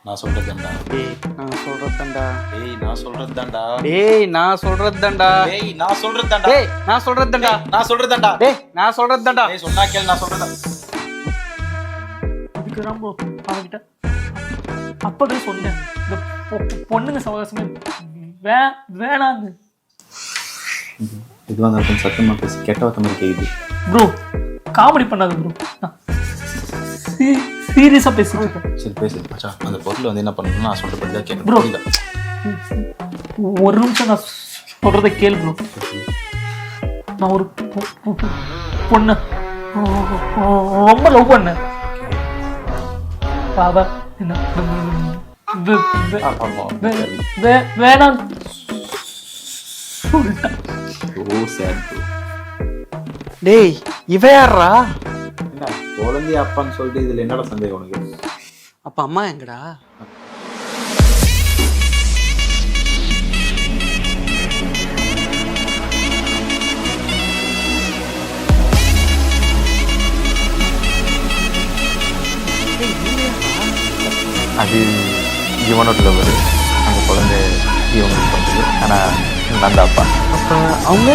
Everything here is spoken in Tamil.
நான் சொல்றதுதான்டா. டேய் நான் சொல்றதுதான்டா. டேய் நான் சொல்றதுதான்டா. டேய் நான் சொல்றதுதான்டா. டேய் நான் சொல்றதுதான்டா. டேய் நான் சொல்றதுதான்டா. நான் சொல்றதுதான்டா. டேய் நான் சொல்றதுதான்டா. டேய் சொன்னா கேளு, நான் சொல்றதா. இதுக்கு தான் ப்ரோ அவன்கிட்ட அப்பவே சொன்னேன், இந்த பொண்ணுங்க சவகாசமே வேணான்னு. இதுவாக இருக்கும் சத்தமாக பேசி கெட்ட வார்த்தை மாதிரி கேக்குது. ப்ரோ காமெடி பண்ணாது ப்ரோ, சீரியஸாக பேசிட்டு இருக்கேன். சரி பேசு மச்சான். அந்த பொருள் வந்து என்ன பண்ணணும்னு நான் சொல்ற படி தான் கேட்கணும். Bro. புரியுதா? ஒரு நிமிஷம் நான் சொல்றதை கேளு ப்ரோ. நான் ஒரு பொண்ணு ரொம்ப லவ் பண்ணேன். அவ என்ன வேணாம் சொல்லிட்டேன். ஓ சேட் ப்ரோ. டேய் இவ யாரா? என்ன குழந்தை அப்பான்னு சொல்லிட்டு இதில் என்னடா சந்தேகம் உனக்கு? அப்ப அம்மா எங்கடா? அது இவனோட லவர். அந்த குழந்தை இவங்களுக்கு பண்ணுறது. ஆனால் நான் தான் அப்பா. அப்ப அவங்க